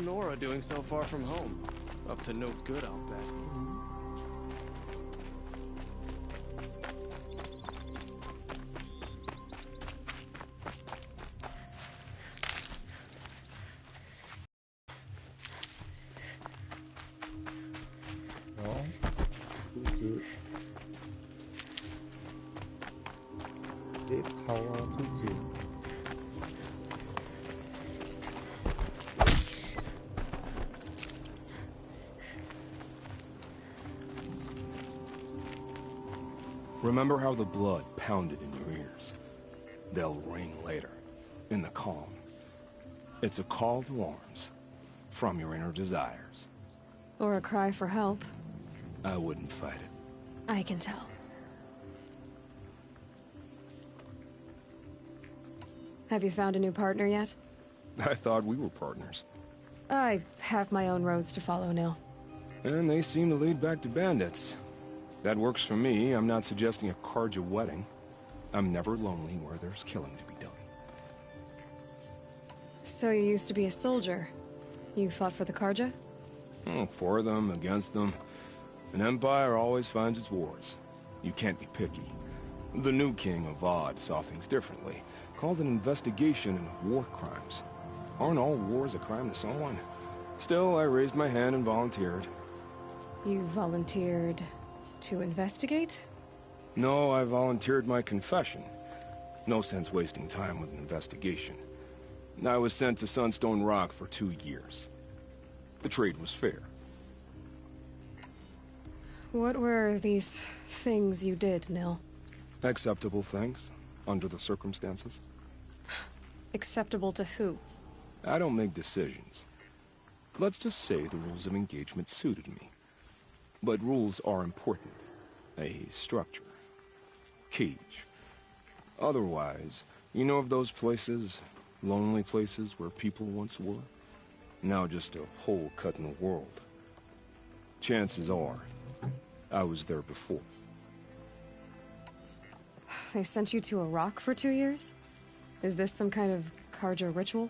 Nora doing so far from home? Up to no good, I'll bet. 투즈 파워 투즈 Remember how the blood pounded in your ears? They'll ring later, in the calm. It's a call to arms, from your inner desires. Or a cry for help. I wouldn't fight it. I can tell. Have you found a new partner yet? I thought we were partners. I have my own roads to follow, Nil. And they seem to lead back to bandits. That works for me. I'm not suggesting a Karja wedding. I'm never lonely where there's killing to be done. So you used to be a soldier. You fought for the Karja? Oh, for them, against them. An empire always finds its wars. You can't be picky. The new king of Vod saw things differently. Called an investigation into war crimes. Aren't all wars a crime to someone? Still, I raised my hand and volunteered. You volunteered to investigate? No, I volunteered my confession. No sense wasting time with an investigation. I was sent to Sunstone Rock for 2 years. The trade was fair. What were these things you did, Nil? Acceptable things, under the circumstances. Acceptable to who? I don't make decisions. Let's just say the rules of engagement suited me. But rules are important. A structure. Cage. Otherwise, you know of those places, lonely places where people once were? Now just a hole cut in the world. Chances are, I was there before. They sent you to a rock for 2 years? Is this some kind of Karja ritual?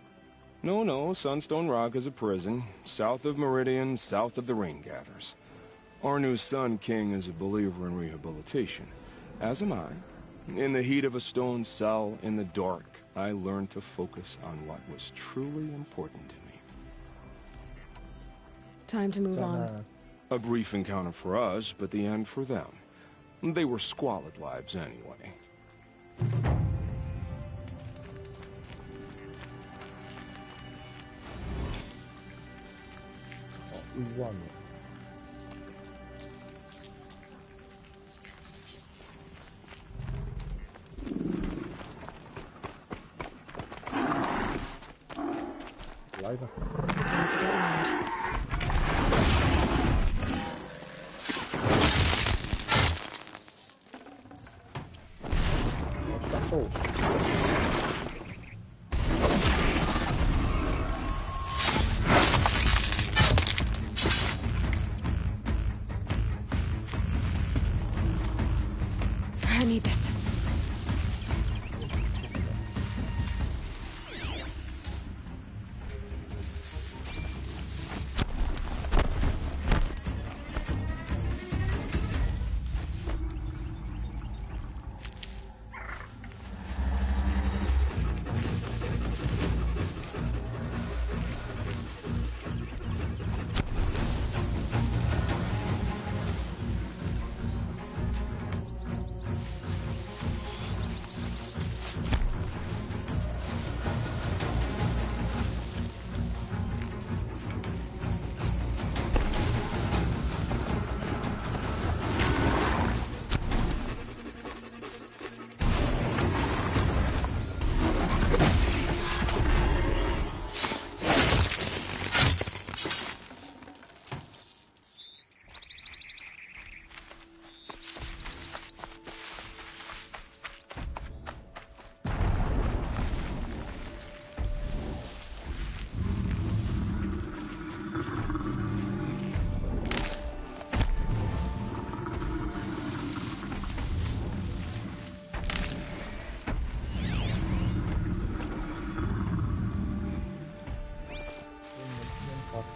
No, Sunstone Rock is a prison, south of Meridian, south of the Rain Gathers. Our new Sun King is a believer in rehabilitation, as am I. In the heat of a stone cell, in the dark, I learned to focus on what was truly important to me. Time to move on. A brief encounter for us, but the end for them. They were squalid lives anyway. 의원 라이브 Let's get loud. 짝도 I need this.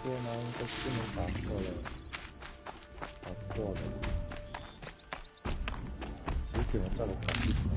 做呢，应该是能打破了，打破了，其实只能再来看地方。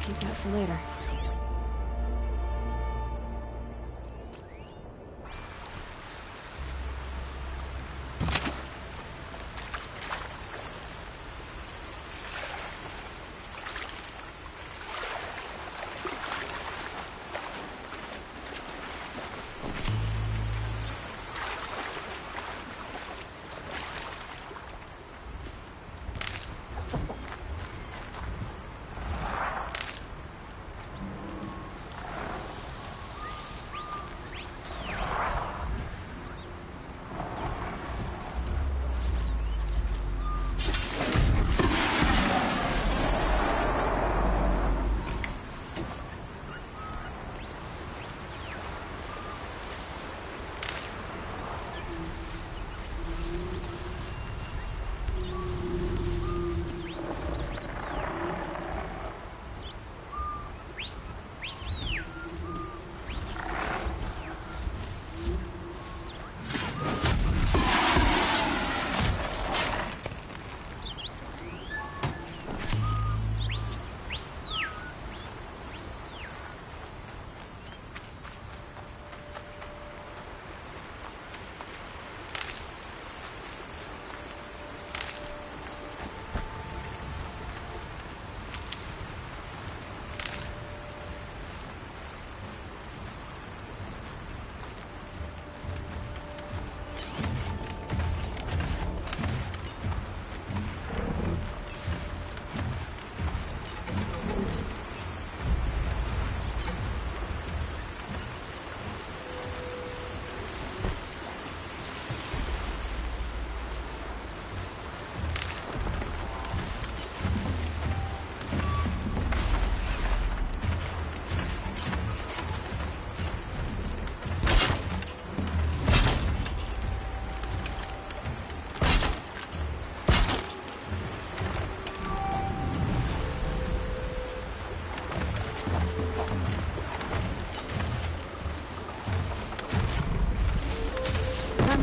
Keep that for later.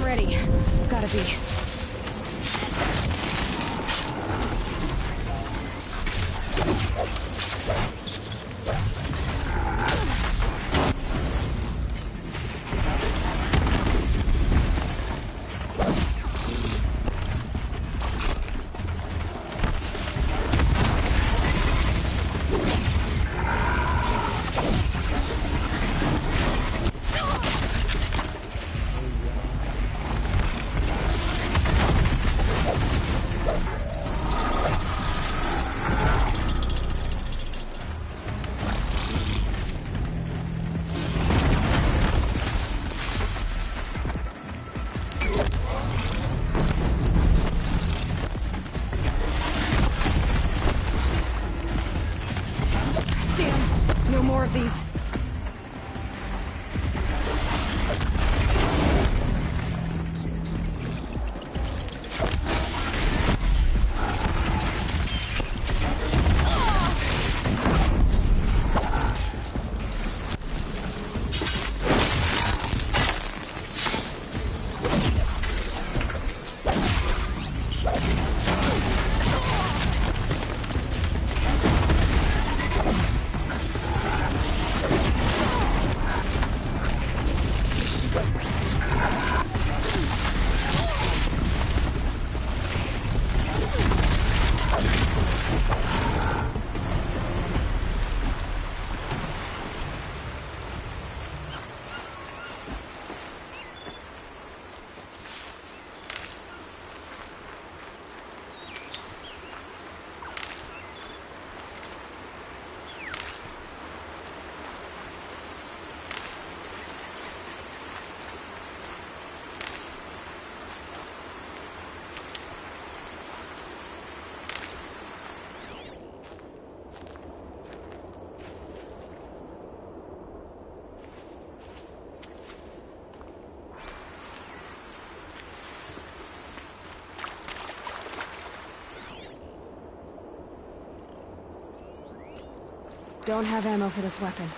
I'm ready. Gotta be. Damn, no more of these. Don't have ammo for this weapon.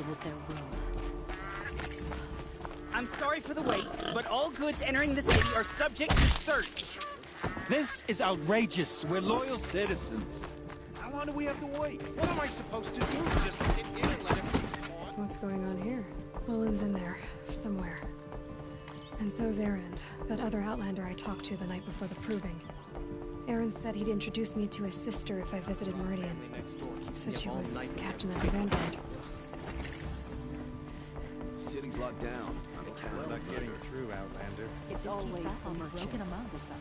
With their robes. I'm sorry for the wait, but all goods entering the city are subject to search. This is outrageous. We're loyal citizens. How long do we have to wait? What am I supposed to do? Just sit here and let everything spawn? What's going on here? Olin's in there, somewhere. And so's Erend, that other Outlander I talked to the night before the proving. Erend said he'd introduce me to his sister if I visited Meridian. Said she was captain of the Vanguard. City's locked down. We're not getting through, Outlander. It's always the broken among who suffer.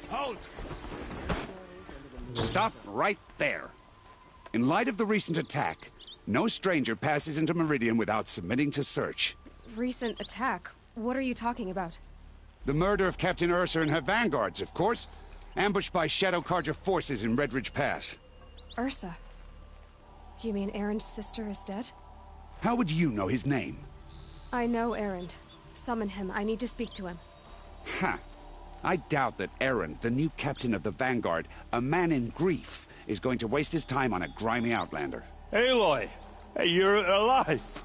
Halt! Stop right there. In light of the recent attack, no stranger passes into Meridian without submitting to search. Recent attack? What are you talking about? The murder of Captain Ursa and her vanguards, of course. Ambushed by Shadow Carja forces in Redridge Pass. Ursa? You mean Erend's sister is dead? How would you know his name? I know Erend. Summon him. I need to speak to him. Ha! I doubt that Erend, the new captain of the Vanguard, a man in grief, is going to waste his time on a grimy Outlander. Aloy! Hey, you're alive!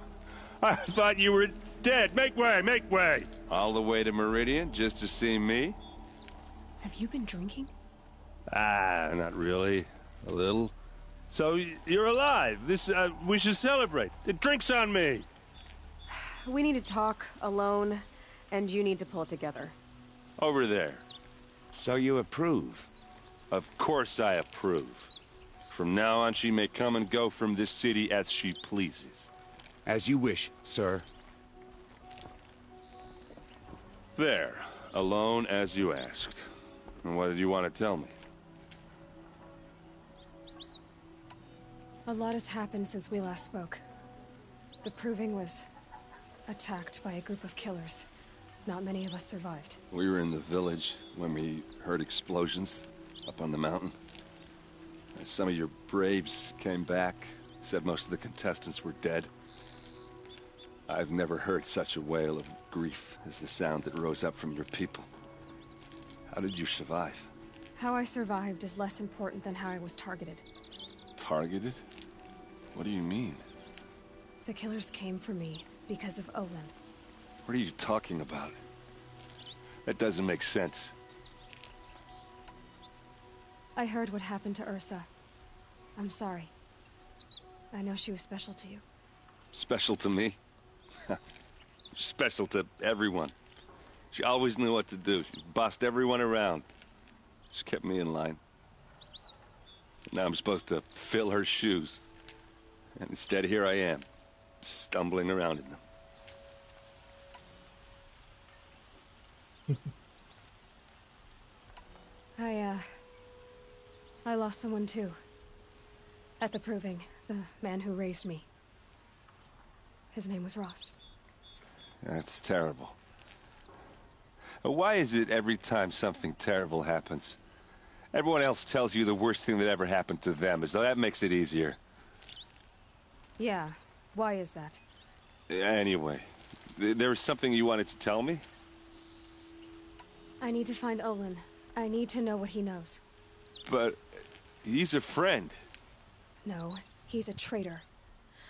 I thought you were dead. Make way, make way! All the way to Meridian just to see me? Have you been drinking? Ah, not really. A little. So, you're alive. We should celebrate. The drink's on me. We need to talk, alone, and you need to pull it together. Over there. So you approve? Of course I approve. From now on, she may come and go from this city as she pleases. As you wish, sir. There. Alone as you asked. And what did you want to tell me? A lot has happened since we last spoke. The Proving was attacked by a group of killers. Not many of us survived. We were in the village when we heard explosions up on the mountain. Some of your braves came back, said most of the contestants were dead. I've never heard such a wail of grief as the sound that rose up from your people. How did you survive? How I survived is less important than how I was targeted. Targeted? What do you mean? The killers came for me because of Olin. What are you talking about? That doesn't make sense. I heard what happened to Ursa. I'm sorry. I know she was special to you. Special to me? Special to everyone. She always knew what to do. She bossed everyone around. She kept me in line. Now I'm supposed to fill her shoes. And instead, here I am, stumbling around in them. I lost someone too. At the Proving, the man who raised me. His name was Ross. That's terrible. Why is it every time something terrible happens, everyone else tells you the worst thing that ever happened to them, as though that makes it easier? Yeah, why is that? Anyway, there was something you wanted to tell me? I need to find Olin. I need to know what he knows. But he's a friend. No, he's a traitor.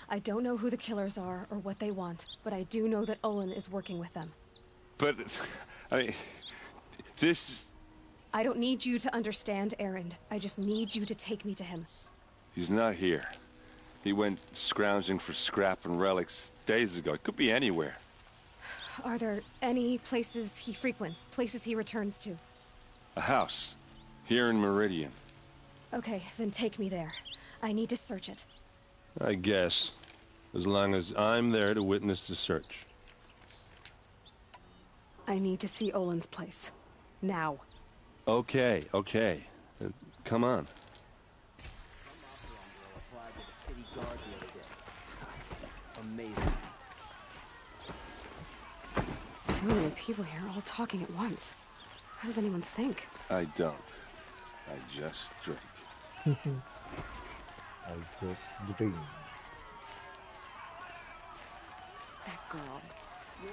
I don't know who the killers are or what they want, but I do know that Olin is working with them. But, I mean, this... I don't need you to understand Erend. I just need you to take me to him. He's not here. He went scrounging for scrap and relics days ago. It could be anywhere. Are there any places he frequents? Places he returns to? A house. Here in Meridian. Okay, then take me there. I need to search it. I guess. As long as I'm there to witness the search. I need to see Olin's place. Now. Okay, okay. Come on. Amazing. So many people here, all talking at once. How does anyone think? I don't. I just drink. I just dream. That girl.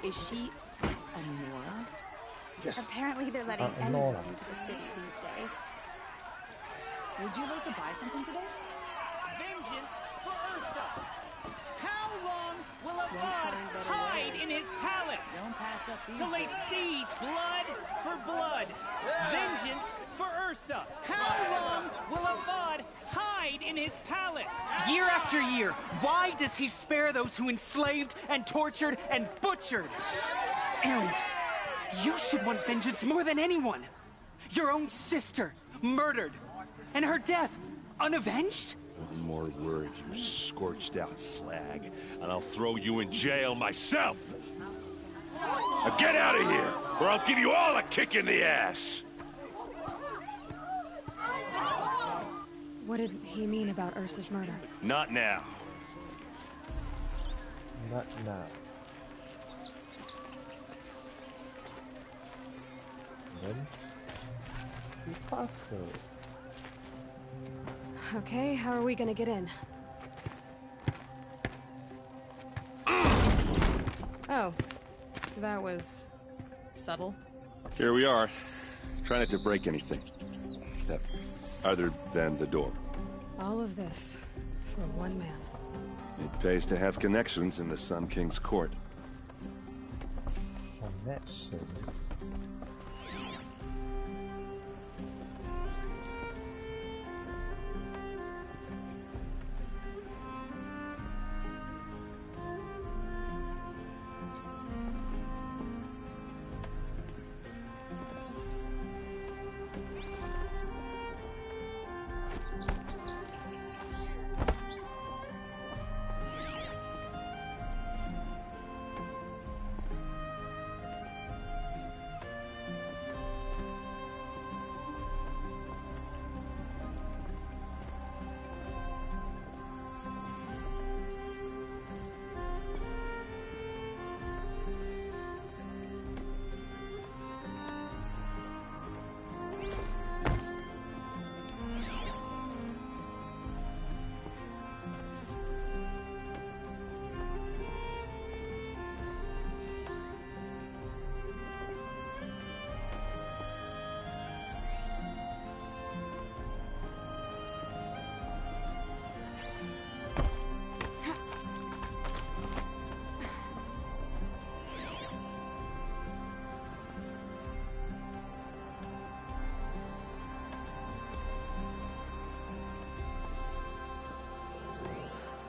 Is she Nora? Yes. Apparently they're letting Nora. anyone into the city these days. Would you like to buy something today? Vengeance for Ursa! How long will a god hide in his palace? Till they seize blood for blood. Vengeance for Ursa! How long will a god hide in his palace? Year after year, why does he spare those who enslaved and tortured and butchered? Erend, you should want vengeance more than anyone. Your own sister, murdered, and her death, unavenged? One more word, you scorched out slag, and I'll throw you in jail myself! Now get out of here, or I'll give you all a kick in the ass! What did he mean about Ursa's murder? Not now. Not now. Then you pass her. Okay, how are we gonna get in? Oh, that was subtle. Here we are. Try not to break anything. Other than the door. All of this for one man. It pays to have connections in the Sun King's court. Connection.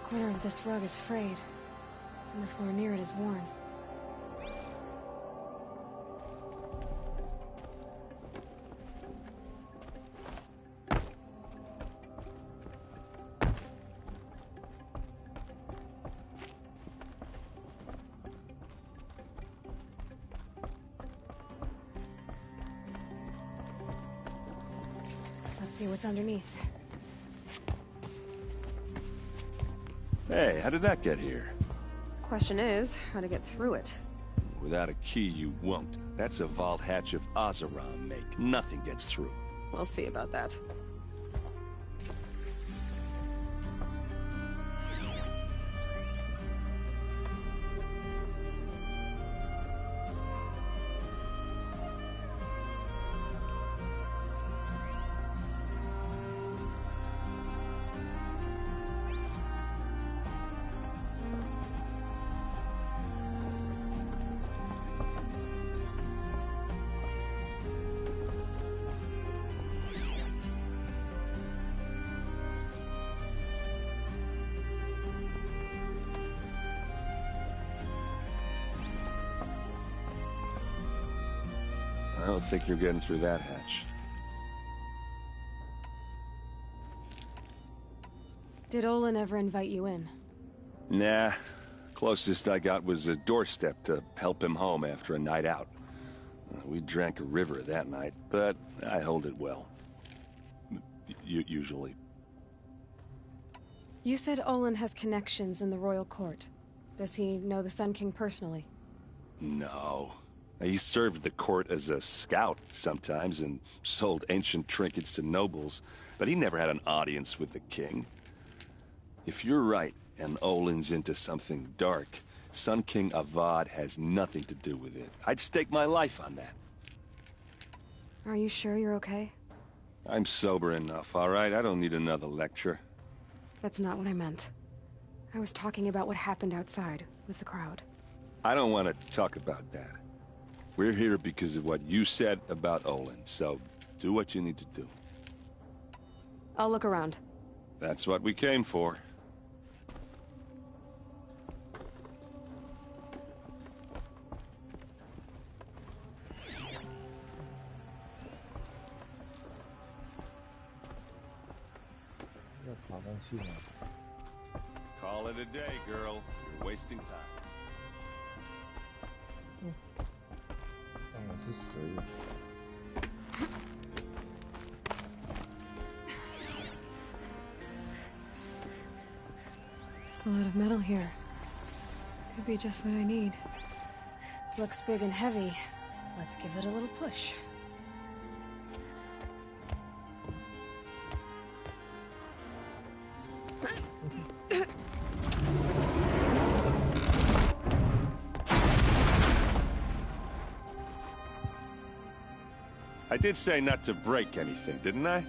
The corner of this rug is frayed, and the floor near it is worn. Let's see what's underneath. Hey, how did that get here? Question is, how to get through it. Without a key, you won't. That's a vault hatch of Oseram make. Nothing gets through. We'll see about that. think you're getting through that hatch. Did Olin ever invite you in? Nah. Closest I got was a doorstep to help him home after a night out. We drank a river that night, but I hold it well. Usually. You said Olin has connections in the royal court. Does he know the Sun King personally? No. He served the court as a scout sometimes and sold ancient trinkets to nobles, but he never had an audience with the king. If you're right, and Olin's into something dark, Sun King Avad has nothing to do with it. I'd stake my life on that. Are you sure you're okay? I'm sober enough, all right? I don't need another lecture. That's not what I meant. I was talking about what happened outside, with the crowd. I don't want to talk about that. We're here because of what you said about Olin, so do what you need to do. I'll look around. That's what we came for. Call it a day, girl. You're wasting time. 上面是谁？ A lot of metal here. Could be just what I need. Looks big and heavy. Let's give it a little push. I did say not to break anything, didn't I?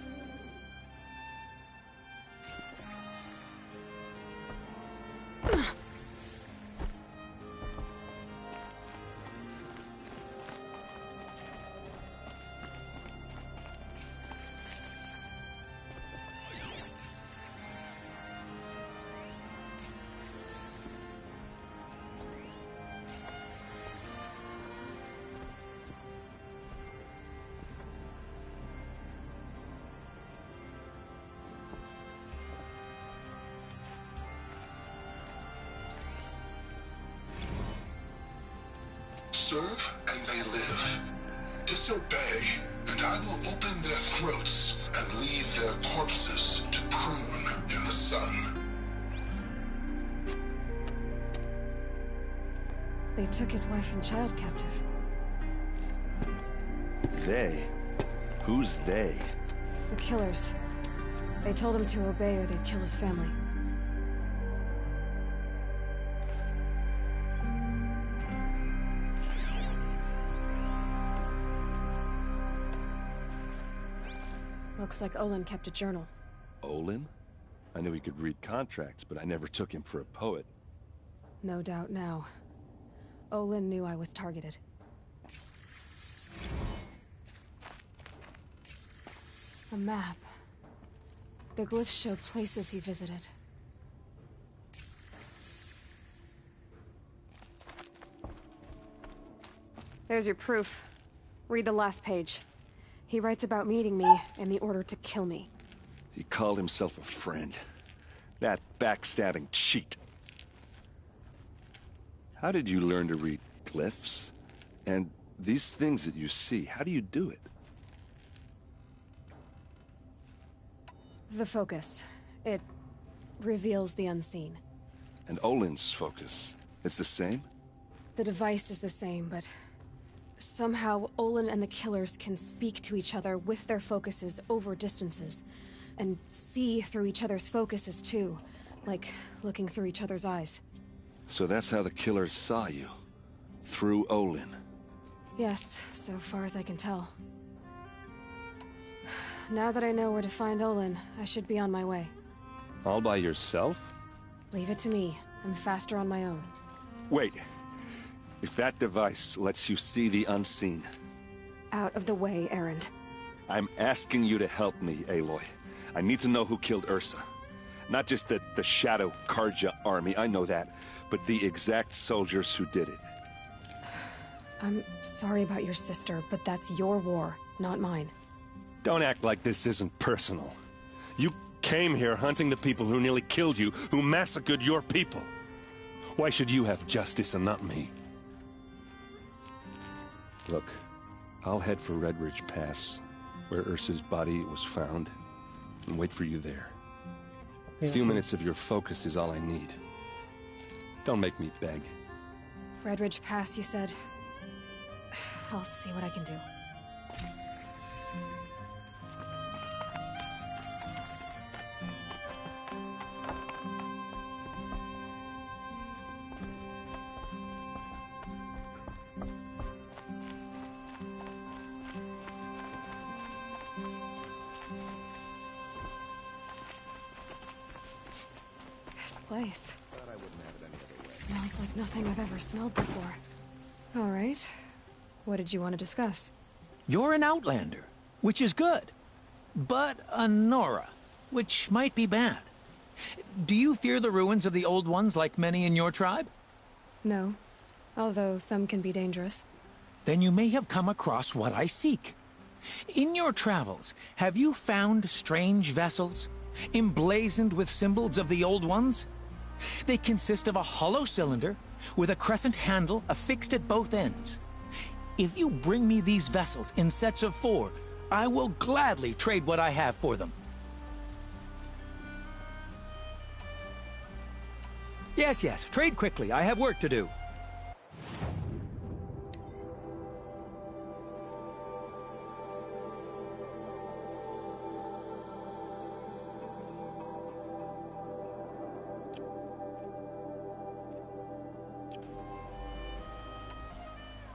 Serve and they live. Disobey, and I will open their throats and leave their corpses to prune in the sun. They took his wife and child captive. They? Who's they? The killers. They told him to obey or they'd kill his family. Looks like Olin kept a journal. Olin? I knew he could read contracts, but I never took him for a poet. No doubt now. Olin knew I was targeted. A map. The glyphs show places he visited. There's your proof. Read the last page. He writes about meeting me and the order to kill me. He called himself a friend. That backstabbing cheat. How did you learn to read glyphs? And these things that you see, how do you do it? The focus. It reveals the unseen. And Olin's focus, it's the same? The device is the same, but somehow Olin and the killers can speak to each other with their focuses over distances, and see through each other's focuses too, like looking through each other's eyes. So that's how the killers saw you? Through Olin? Yes, so far as I can tell. Now that I know where to find Olin, I should be on my way. All by yourself? Leave it to me. I'm faster on my own. Wait. If that device lets you see the unseen... Out of the way, Erend. I'm asking you to help me, Aloy. I need to know who killed Ursa. Not just the Shadow Karja army, I know that, but the exact soldiers who did it. I'm sorry about your sister, but that's your war, not mine. Don't act like this isn't personal. You came here hunting the people who nearly killed you, who massacred your people. Why should you have justice and not me? Look, I'll head for Red Ridge Pass, where Ursa's body was found, and wait for you there. A few minutes of your focus is all I need. Don't make me beg. Red Ridge Pass, you said? I'll see what I can do. This place. Smells like nothing I've ever smelled before. All right. What did you want to discuss? You're an outlander, which is good. But a Nora, which might be bad. Do you fear the ruins of the Old Ones like many in your tribe? No. Although some can be dangerous. Then you may have come across what I seek. In your travels, have you found strange vessels, emblazoned with symbols of the Old Ones? They consist of a hollow cylinder with a crescent handle affixed at both ends. If you bring me these vessels in sets of 4, I will gladly trade what I have for them. Yes, trade quickly. I have work to do.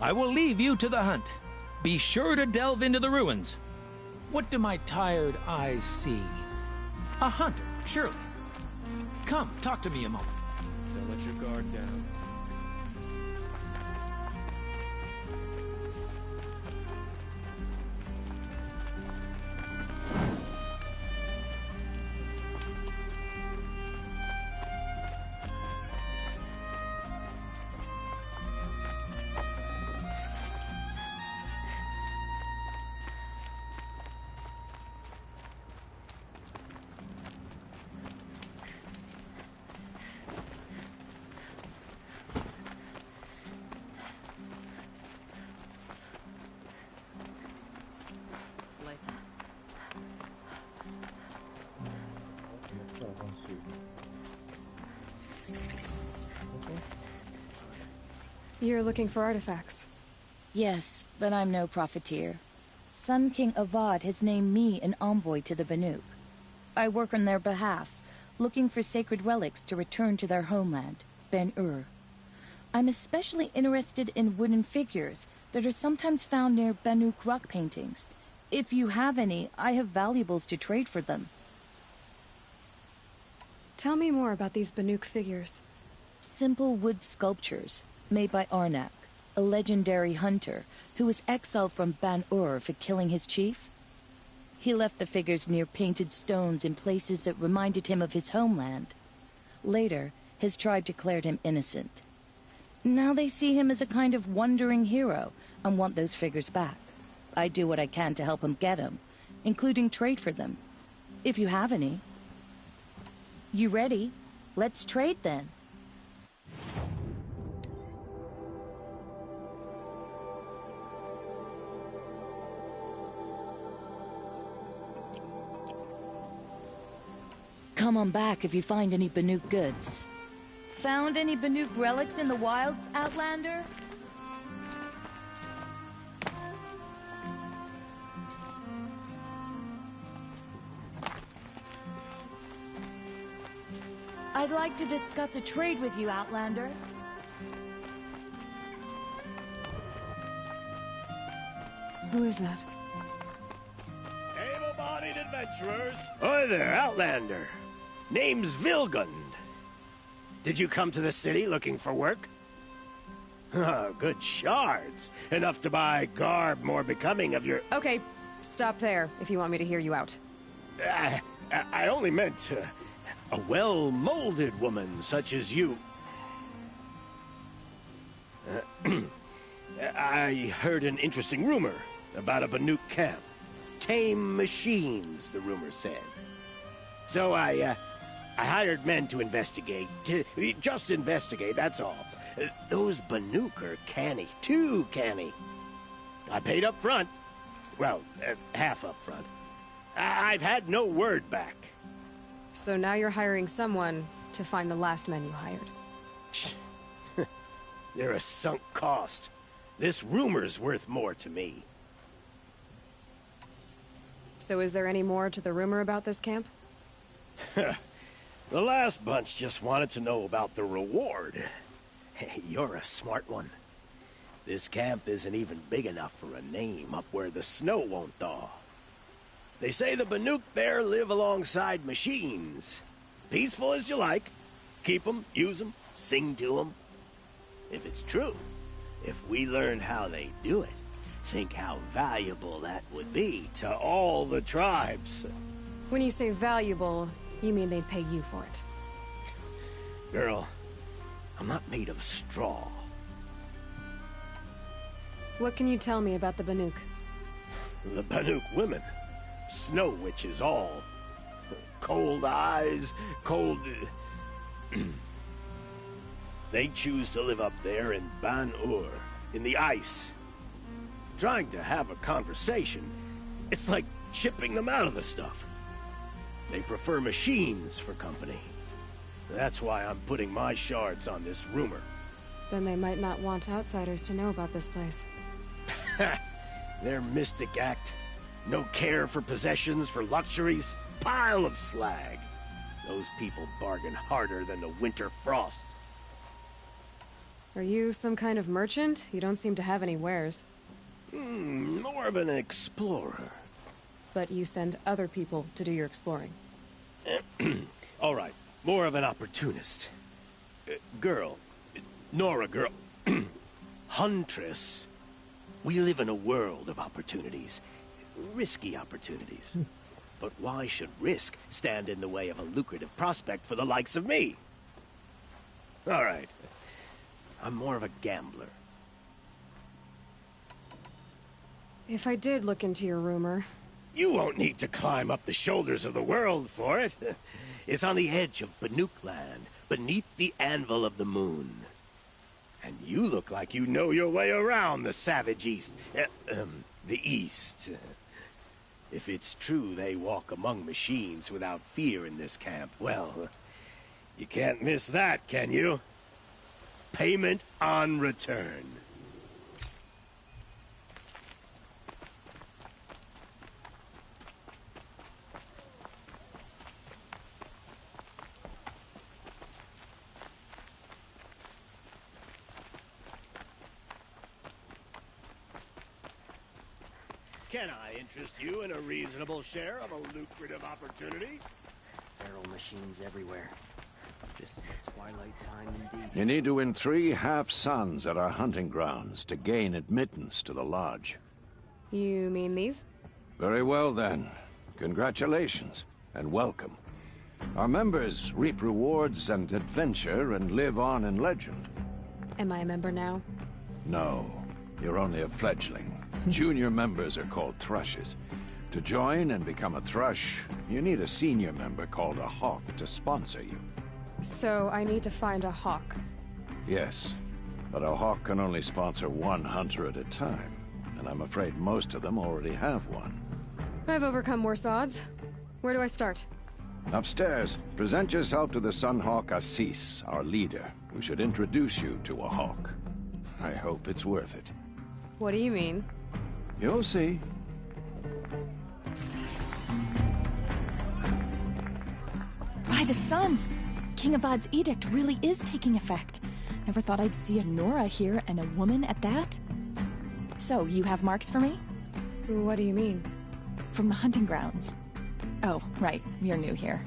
I will leave you to the hunt. Be sure to delve into the ruins. What do my tired eyes see? A hunter, surely. Come, talk to me a moment. Don't let your guard down. You're looking for artifacts? Yes, but I'm no profiteer. Sun King Avad has named me an envoy to the Banuk. I work on their behalf, looking for sacred relics to return to their homeland, Ben-Ur. I'm especially interested in wooden figures that are sometimes found near Banuk rock paintings. If you have any, I have valuables to trade for them. Tell me more about these Banuk figures. Simple wood sculptures, made by Arnak, a legendary hunter who was exiled from Ban-Ur for killing his chief. He left the figures near painted stones in places that reminded him of his homeland. Later, his tribe declared him innocent. Now they see him as a kind of wandering hero and want those figures back. I do what I can to help him get them, including trade for them. If you have any. You ready? Let's trade then. Come on back if you find any Banuk goods. Found any Banuk relics in the wilds, Outlander? I'd like to discuss a trade with you, Outlander. Who is that? Able-bodied adventurers. Hi there, Outlander. Name's Vilgund. Did you come to the city looking for work? Oh, good shards. Enough to buy garb more becoming of your... Okay, stop there, if you want me to hear you out. I only meant a well-molded woman such as you. I heard an interesting rumor about a Banuk camp. Tame machines, the rumor said. So I hired men to investigate. Just investigate, that's all. Those Banuk are canny. Too canny. I paid up front. Well, half up front. I've had no word back. So now you're hiring someone to find the last men you hired. They're a sunk cost. This rumor's worth more to me. So is there any more to the rumor about this camp? The last bunch just wanted to know about the reward. Hey, you're a smart one. This camp isn't even big enough for a name up where the snow won't thaw. They say the Banuk there live alongside machines. Peaceful as you like. Keep them, use them, sing to them. If it's true, if we learn how they do it, think how valuable that would be to all the tribes. When you say valuable, you mean they'd pay you for it. Girl, I'm not made of straw. What can you tell me about the Banuk? The Banuk women. Snow witches all. Cold eyes, cold... They choose to live up there in Ban-Ur, in the ice. Trying to have a conversation, it's like chipping them out of the stuff. They prefer machines for company. That's why I'm putting my shards on this rumor. Then they might not want outsiders to know about this place. Their mystic act. No care for possessions, for luxuries. Pile of slag. Those people bargain harder than the winter frost. Are you some kind of merchant? You don't seem to have any wares. More of an explorer. But you send other people to do your exploring. All right, more of an opportunist. Girl. Nora girl. Huntress. We live in a world of opportunities. Risky opportunities. But why should risk stand in the way of a lucrative prospect for the likes of me? All right. I'm more of a gambler. If I did look into your rumor... You won't need to climb up the shoulders of the world for it. It's on the edge of Banuk land, beneath the anvil of the moon. And you look like you know your way around the savage east. The east. If it's true they walk among machines without fear in this camp, well, you can't miss that, can you? Payment on return. Can I interest you in a reasonable share of a lucrative opportunity? Feral machines everywhere. This is a twilight time indeed. You need to win 3 half-suns at our hunting grounds to gain admittance to the lodge. You mean these? Very well then. Congratulations, and welcome. Our members reap rewards and adventure and live on in legend. Am I a member now? No, you're only a fledgling. Junior members are called thrushes. To join and become a thrush, you need a senior member called a hawk to sponsor you. So I need to find a hawk. Yes, but a hawk can only sponsor 1 hunter at a time, and I'm afraid most of them already have one. I've overcome worse odds. Where do I start? Upstairs, present yourself to the Sunhawk Assis, our leader, who should introduce you to a hawk. I hope it's worth it. What do you mean? You'll see. By the sun! King Avad's edict really is taking effect. Never thought I'd see a Nora here, and a woman at that. So, you have marks for me? What do you mean? From the hunting grounds. Oh, right, you're new here.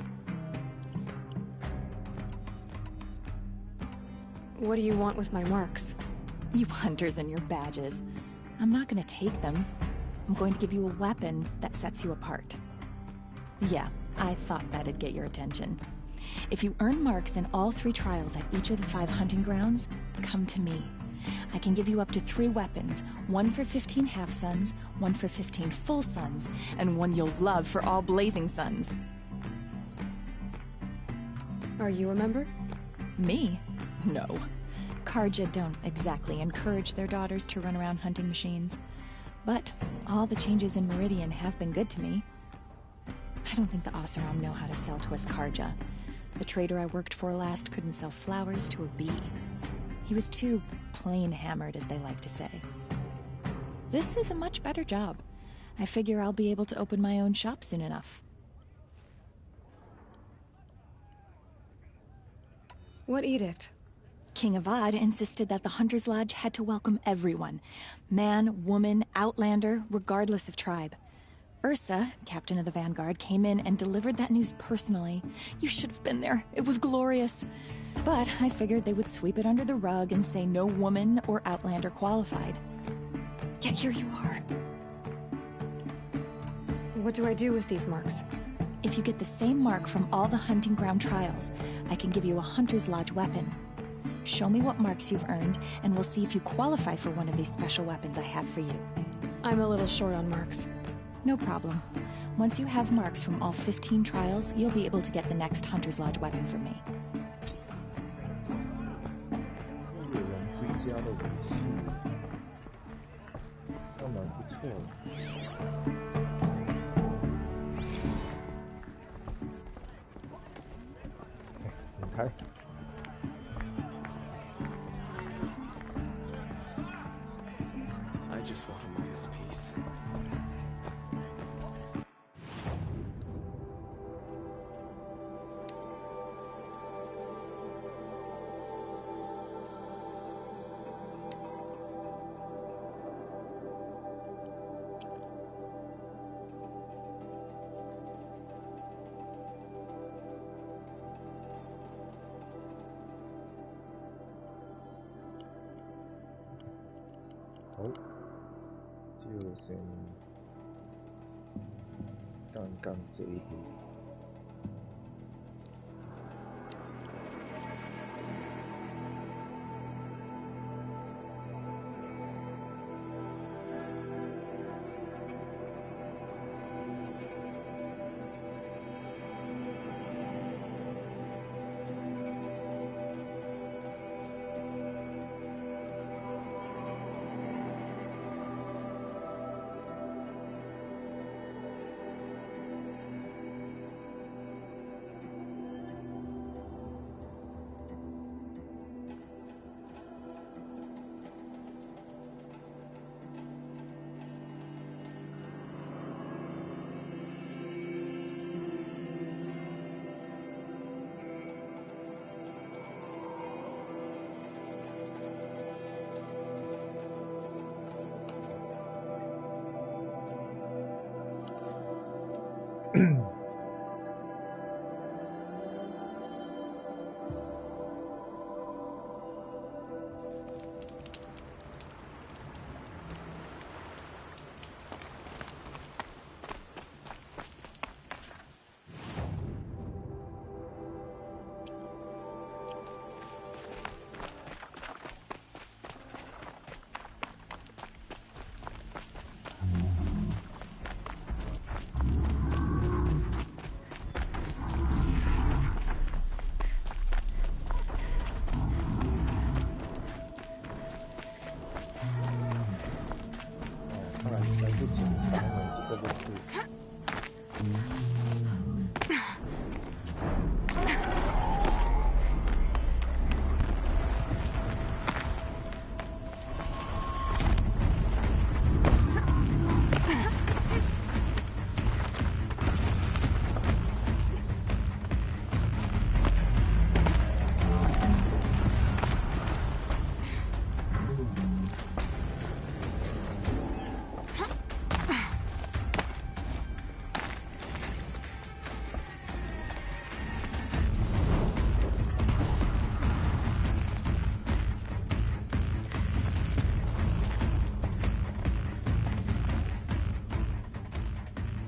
What do you want with my marks? You hunters and your badges. I'm not gonna take them. I'm going to give you a weapon that sets you apart. Yeah, I thought that'd get your attention. If you earn marks in all 3 trials at each of the 5 hunting grounds, come to me. I can give you up to 3 weapons, one for 15 half-suns, one for 15 full suns, and one you'll love for all blazing suns. Are you a member? Me? No. Karja don't exactly encourage their daughters to run around hunting machines. But all the changes in Meridian have been good to me. I don't think the Oseram know how to sell to us Karja. The trader I worked for last couldn't sell flowers to a bee. He was too plain hammered, as they like to say. This is a much better job. I figure I'll be able to open my own shop soon enough. What edict? King Avad insisted that the Hunter's Lodge had to welcome everyone. Man, woman, outlander, regardless of tribe. Ursa, captain of the Vanguard, came in and delivered that news personally. You should have been there. It was glorious. But I figured they would sweep it under the rug and say no woman or outlander qualified. Yet here you are. What do I do with these marks? If you get the same mark from all the hunting ground trials, I can give you a Hunter's Lodge weapon. Show me what marks you've earned, and we'll see if you qualify for one of these special weapons I have for you. I'm a little short on marks. No problem. Once you have marks from all 15 trials, you'll be able to get the next Hunter's Lodge weapon from me. 有人之家的武器，还蛮不错的。你开。I just want a moment's peace. Oh. 就先刚这一步。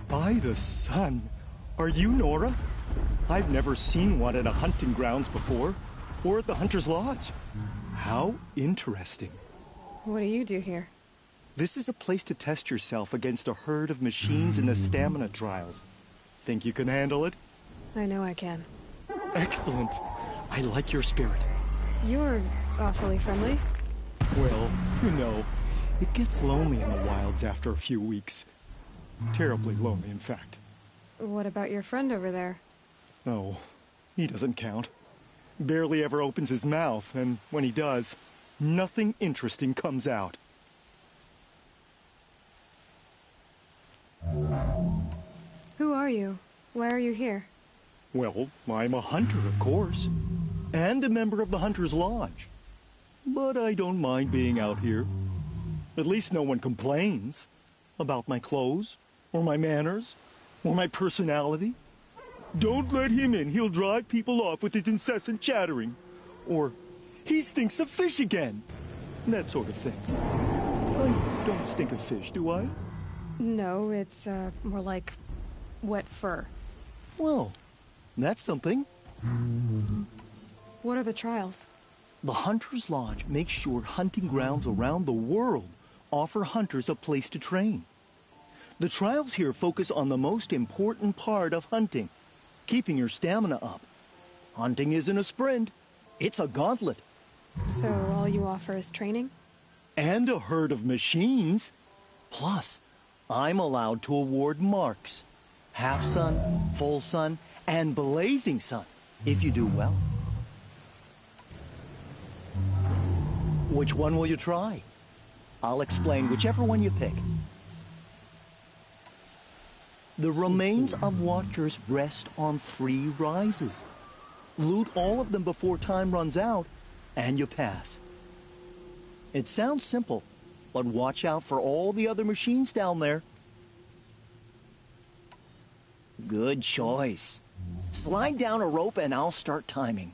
By the sun! Are you Nora? I've never seen one at a hunting grounds before, or at the Hunter's Lodge. How interesting. What do you do here? This is a place to test yourself against a herd of machines in the stamina trials. Think you can handle it? I know I can. Excellent. I like your spirit. You're awfully friendly. Well, you know, it gets lonely in the wilds after a few weeks. Terribly lonely, in fact. What about your friend over there? Oh, he doesn't count. Barely ever opens his mouth, and when he does, nothing interesting comes out. Who are you? Why are you here? Well, I'm a hunter, of course, and a member of the Hunter's Lodge. But I don't mind being out here. At least no one complains about my clothes, or my manners, or my personality. Don't let him in, he'll drive people off with his incessant chattering. Or, he stinks of fish again. That sort of thing. I don't stink of fish, do I? No, it's, more like wet fur. Well, that's something. What are the trials? The Hunter's Lodge makes sure hunting grounds around the world offer hunters a place to train. The trials here focus on the most important part of hunting, keeping your stamina up. Hunting isn't a sprint, it's a gauntlet. So all you offer is training? And a herd of machines. Plus, I'm allowed to award marks. Half sun, full sun, and blazing sun, if you do well. Which one will you try? I'll explain whichever one you pick. The remains of Watchers rest on 3 rises. Loot all of them before time runs out, and you pass. It sounds simple, but watch out for all the other machines down there. Good choice. Slide down a rope and I'll start timing.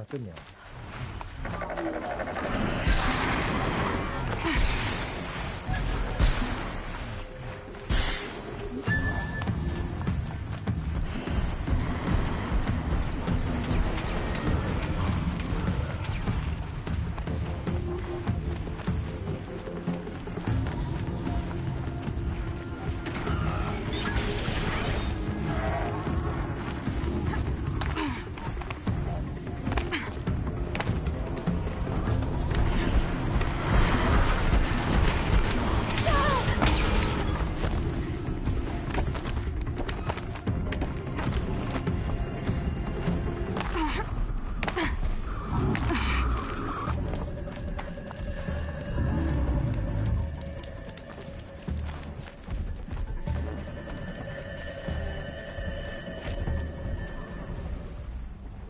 맞군요.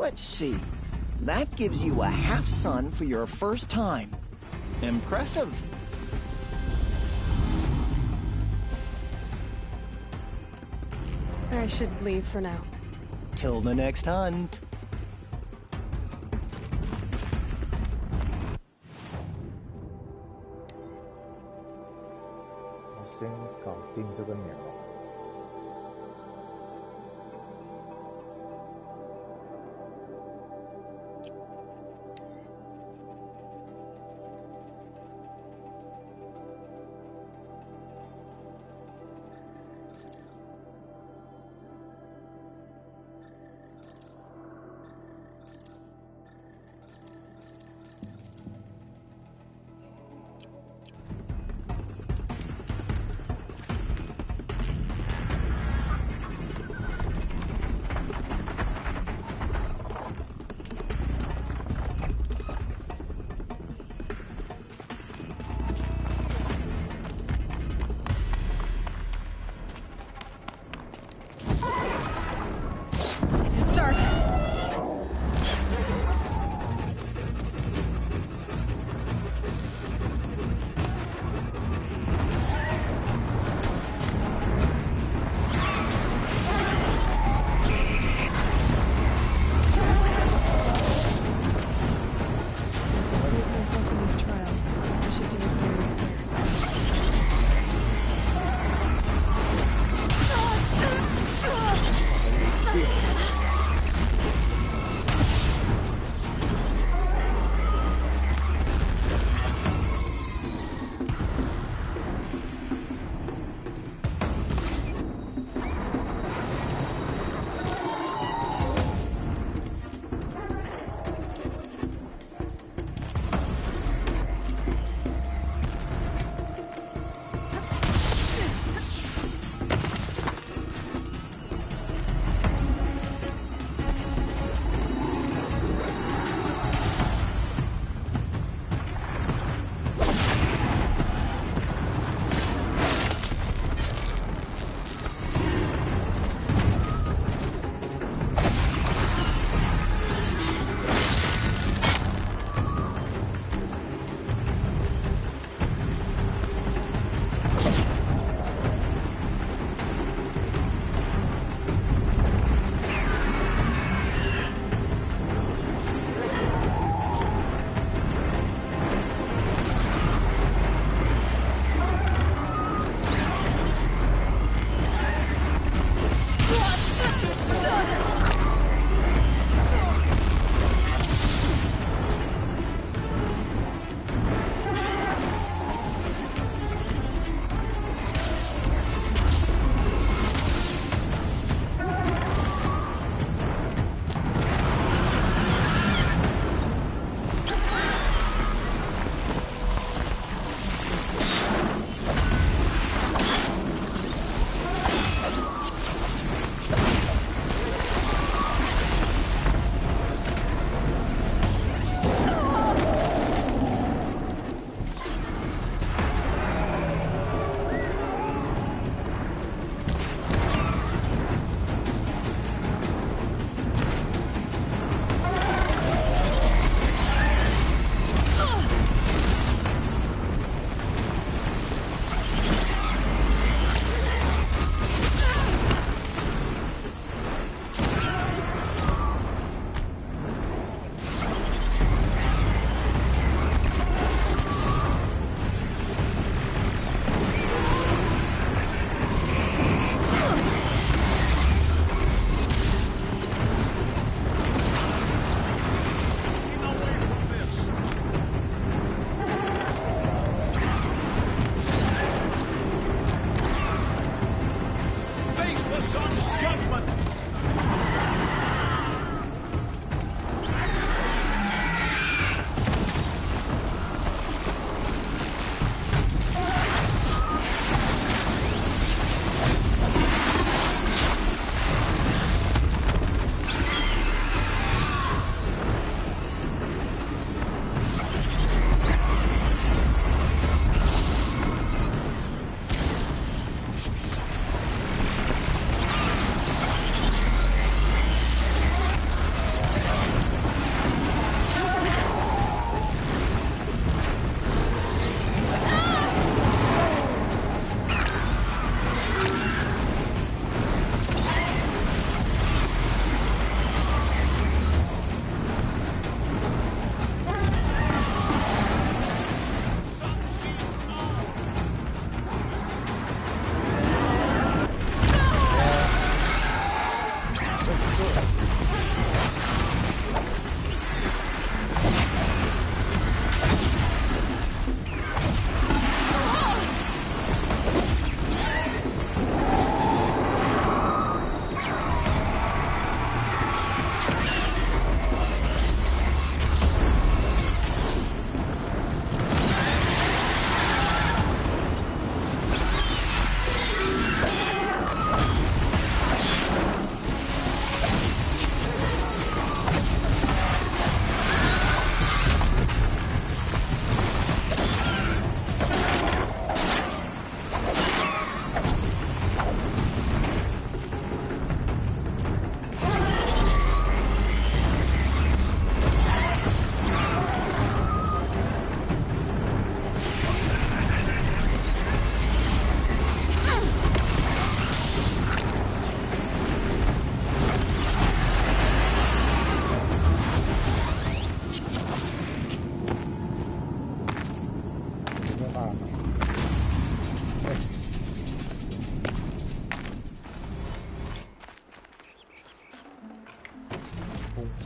Let's see. That gives you a half-sun for your first time. Impressive. I should leave for now. Till the next hunt. Assim, calcinho do Daniel.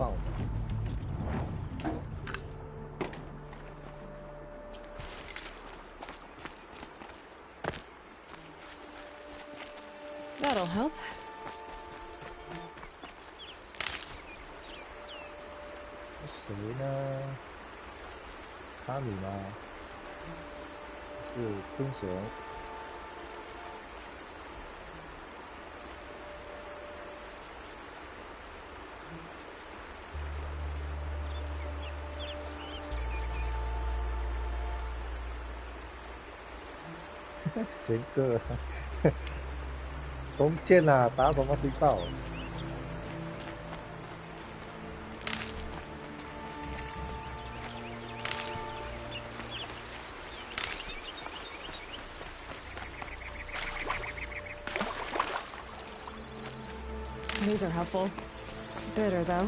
爆的。That'll help. 谁呢？卡米吗？是喷蛇。谁哥？弓箭啊，打什么水炮？These are helpful. Bitter, though.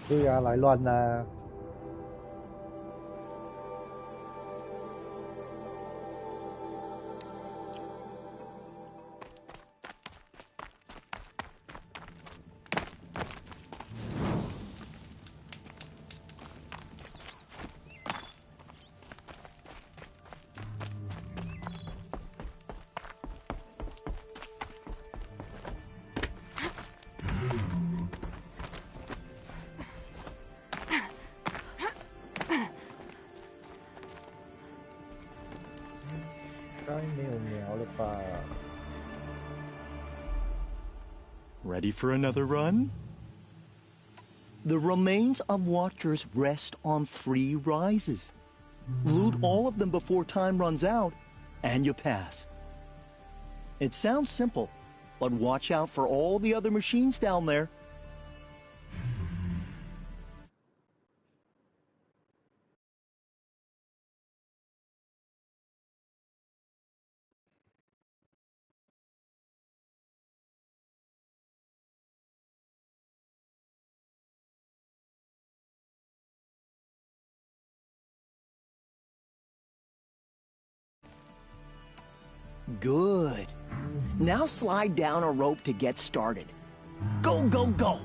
Soya 来乱啦！该没有苗了吧 Ready for another run? The remains of Watchers rest on 3 rises. Loot all of them before time runs out, and you pass. It sounds simple, but watch out for all the other machines down there. Good. Now slide down a rope to get started. Go, go, go!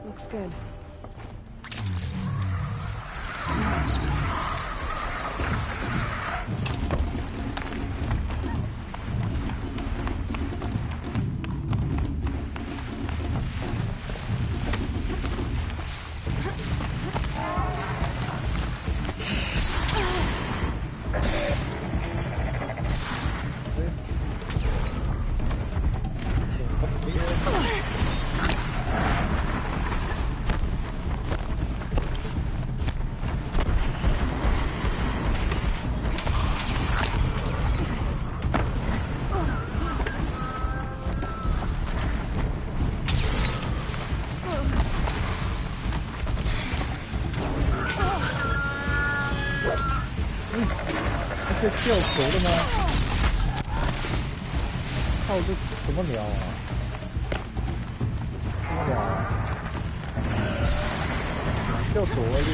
Looks good. 掉头的吗？靠，这什么鸟啊？什么鸟啊？掉头啊！这。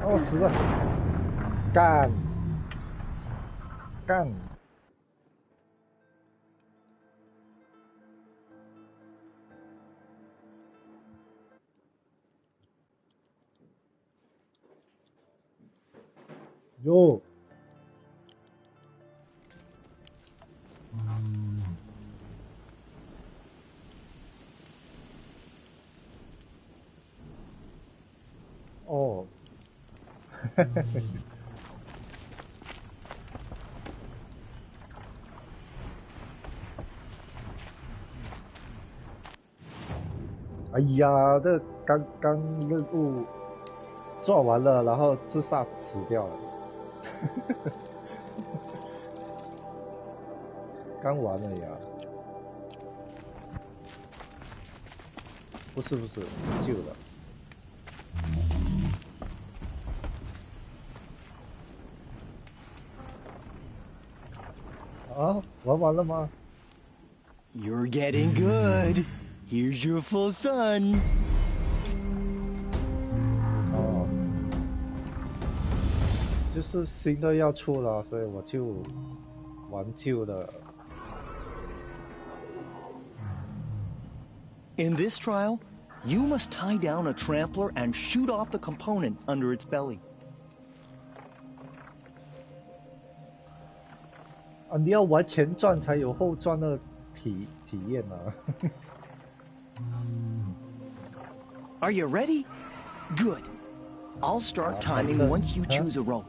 哦，死了！干！干！哟！哦。哎呀，这刚任务做完了，然后自杀死掉了。刚完了呀。不是，救了。啊，玩完了吗？ You're getting good. Here's your full sun. 哦，就是新的要出了，所以我就玩旧的。In this trial, you must tie down a trampler and shoot off the component under its belly. 啊，你要玩前传才有后传的体验啊。Are you ready? Good. I'll start timing once you choose a rope.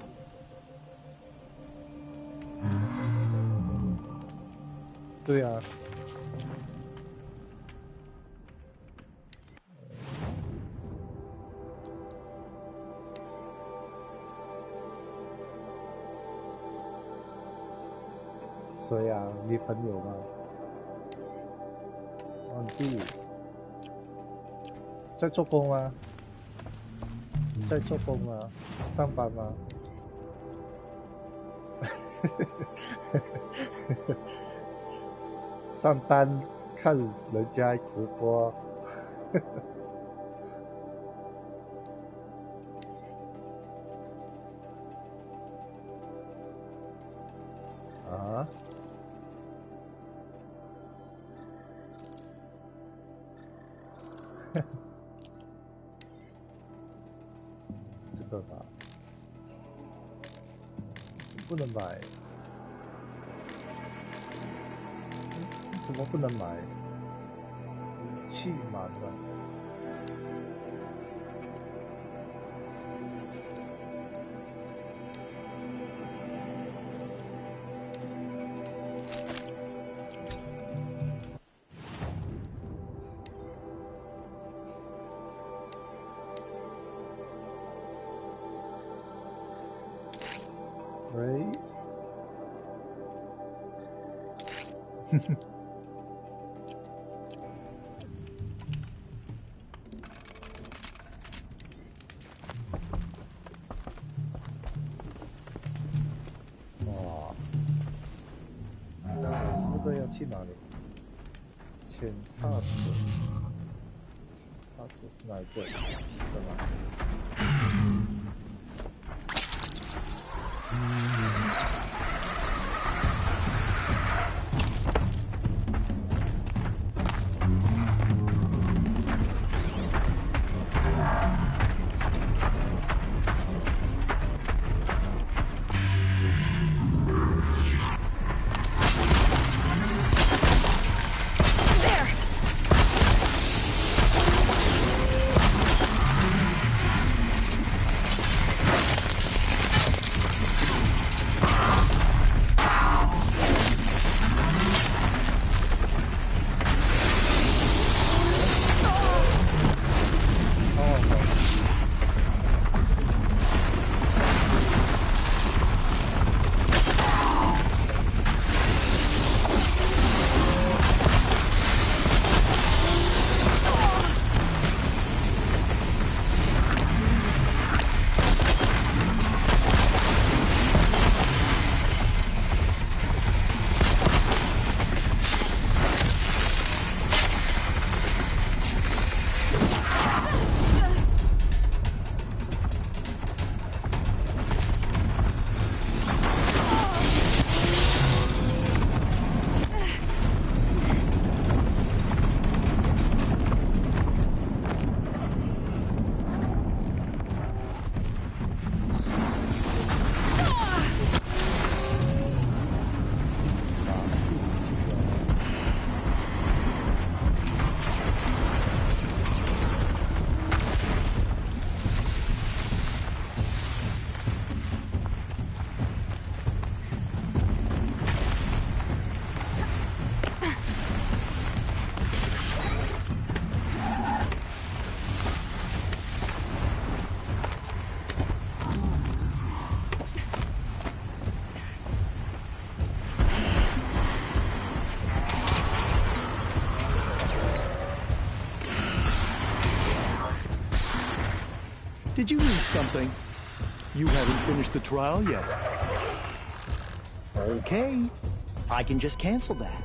对啊。谁啊？你朋友吗？哦，弟，在做工吗？在做工吗？上班吗？上班看人家直播。啊？这个吧，不能买。怎么不能买？气满了。喂。哇，那这个要去哪里？前踏者，踏者是哪一个？对吧？ Did you need something? You haven't finished the trial yet. Okay. I can just cancel that.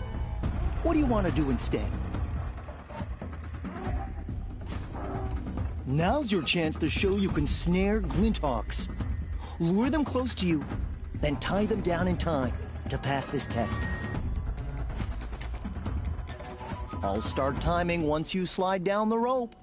What do you want to do instead? Now's your chance to show you can snare Glinthawks. Lure them close to you, then tie them down in time to pass this test. I'll start timing once you slide down the rope.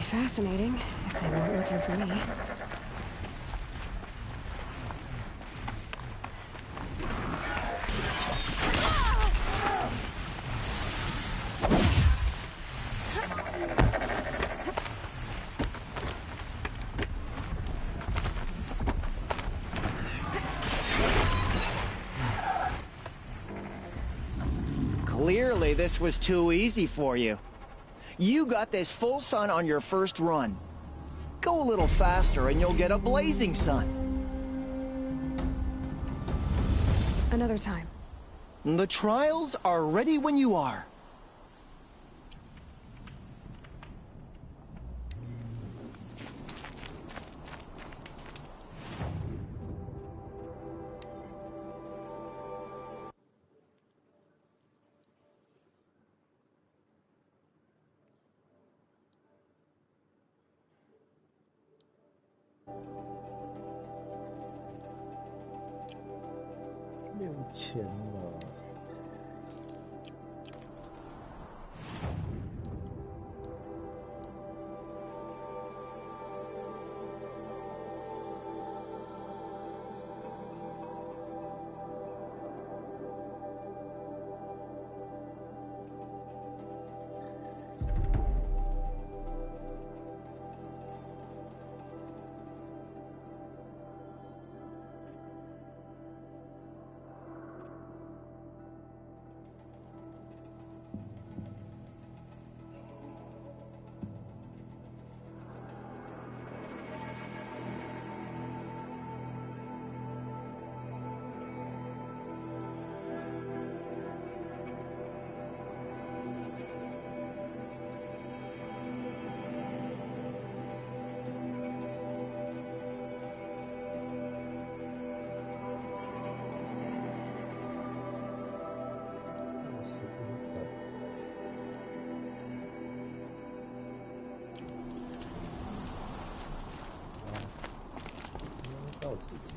Fascinating, if they weren't looking for me. Clearly, this was too easy for you. You got this full sun on your first run. Go a little faster and you'll get a blazing sun. Another time. The trials are ready when you are.6000了。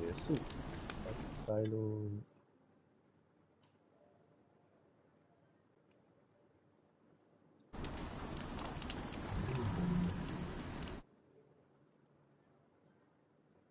结束，拜拜喽。